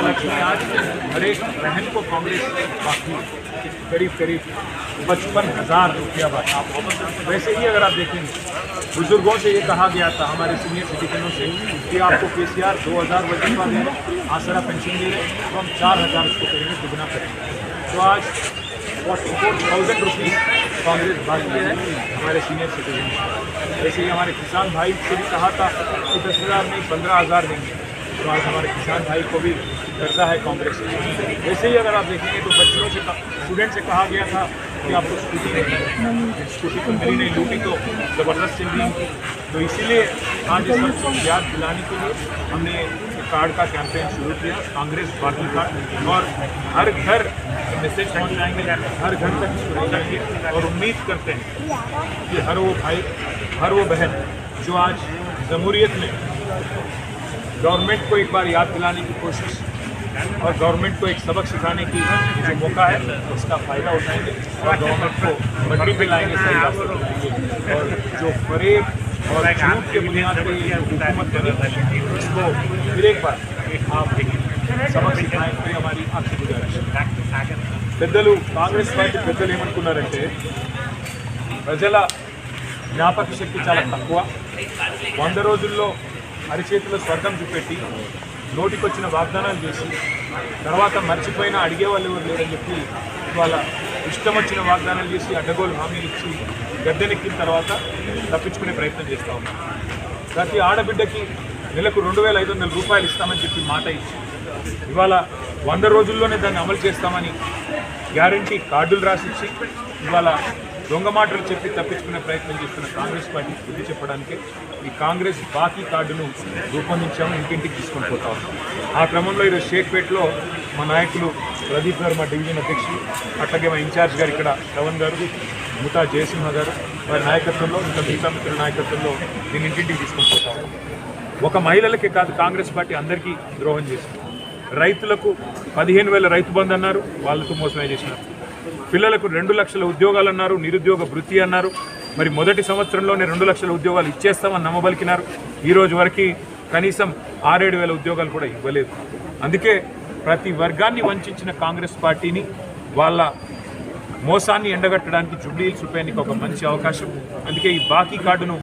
हालांकि आज हर एक बहन को कांग्रेस बाकी करीब करीब 55,000 रुपया बांटा। वैसे ही अगर आप देखेंगे बुजुर्गों से ये कहा गया था, हमारे सीनियर सिटीजनों से, कि आपको केसीआर 2,000 वजीफा दे रहे, आसरा पेंशन दे रहे, तो हम 4,000 उसको करेंगे, दुगना करेंगे। तो आज 44,000 रुपीज़ कांग्रेस बाकी है हमारे सीनियर सिटीजन। वैसे ही हमारे किसान भाई से भी कहा था कि 10,000 नहीं 15,000 देंगे, तो आज हमारे किसान भाई को भी कर्जा है कांग्रेस से। वैसे ही अगर आप देखेंगे तो बच्चों से स्टूडेंट से कहा गया था कि आपको स्कूटी नहीं, स्कूटी तो मिली नहीं, लूटी तो ज़बरदस्त चल रही। तो इसीलिए आज इस वक्त याद दिलाने के लिए हमने कार्ड का कैंपेन शुरू किया, कांग्रेस बाकी कार्ड, और हर घर मैसेज पहुँचाएंगे, हर घर तक इसको पहुँचाएंगे। और उम्मीद करते हैं कि हर वो भाई, हर वो बहन जो आज जमहूरियत में गवर्नमेंट को एक बार याद दिलाने की कोशिश और गवर्नमेंट को एक सबक सिखाने की जो मौका है उसका फ़ायदा उठाएंगे और गवर्नमेंट को पटरी पे लाएंगे, सही रास्ते पे लाएंगे। और जो फरेब और झूठ के बुनियाद पर ये हुकूमत बनी, इसको फिर एक बार आप सबक सिखाएंगे, हमारी आपसे गुजारिश। పెద్దలు కాంగ్రెస్ పార్టీ పెద్దలు ఏమనుకున్నారంటే ప్రజల జ్ఞాపక శక్తి చాలా తక్కువ, 100 రోజుల్లో అరిచేతిలో స్వర్గం చూపెట్టి నోటికొచ్చిన వాగ్దానాలు చేసి తర్వాత మర్చిపోయినా అడిగేవాళ్ళు ఎవరు లేరని చెప్పి వాళ్ళ ఇష్టం వచ్చిన వాగ్దానాలు చేసి అడ్డగోలు హామీలు ఇచ్చి గద్దెనెక్కిన తర్వాత తప్పించుకునే ప్రయత్నం చేస్తూ ఉన్నాం. ప్రతి ఆడబిడ్డకి నెలకు 2,500 రూపాయలు ఇస్తామని చెప్పి మాట ఇచ్చి ఇవాళ 100 రోజుల్లోనే దాన్ని అమలు చేస్తామని గ్యారంటీ కార్డులు రాసిచ్చి ఇవాళ దొంగ మాటలు చెప్పి తప్పించుకునే ప్రయత్నం చేస్తున్న కాంగ్రెస్ పార్టీ బుద్ధి చెప్పడానికి ఈ కాంగ్రెస్ బాకీ కార్డును రూపొందించాము, ఇంటింటికి తీసుకొని పోతా ఉన్నాం. ఆ క్రమంలో ఈరోజు షేక్పేటలో మా నాయకులు ప్రదీప్ గారు, మా డివిజన్ అధ్యక్షులు, అట్లాగే మా ఇన్ఛార్జ్ గారు ఇక్కడ శ్రవణ్ గారు, ముతా జయసింహ గారు, వారి నాయకత్వంలో, ఇంకా మిగతా మిత్రుల నాయకత్వంలో దీన్ని ఇంటింటికి తీసుకొని పోతా ఉన్నాం. ఒక మహిళలకే కాదు, కాంగ్రెస్ పార్టీ అందరికీ ద్రోహం చేసింది. రైతులకు 15,000 రైతు బంధు అన్నారు, వాళ్ళతో మోసమే చేసినారు. పిల్లలకు 2 లక్షల ఉద్యోగాలు అన్నారు, నిరుద్యోగ వృత్తి అన్నారు. మరి మొదటి సంవత్సరంలోనే 2 లక్షల ఉద్యోగాలు ఇచ్చేస్తామని నమ్మబలికినారు. ఈ రోజు వరకు కనీసం 6-7 వేల ఉద్యోగాలు కూడా ఇవ్వలేదు. అందుకే ప్రతి వర్గాన్ని వంచిన కాంగ్రెస్ పార్టీని, వాళ్ళ మోసాన్ని ఎండగట్టడానికి జూబ్లీ హిల్స్ ఉప ఎన్నిక ఒక మంచి అవకాశం. అందుకే ఈ బాకీ కార్డును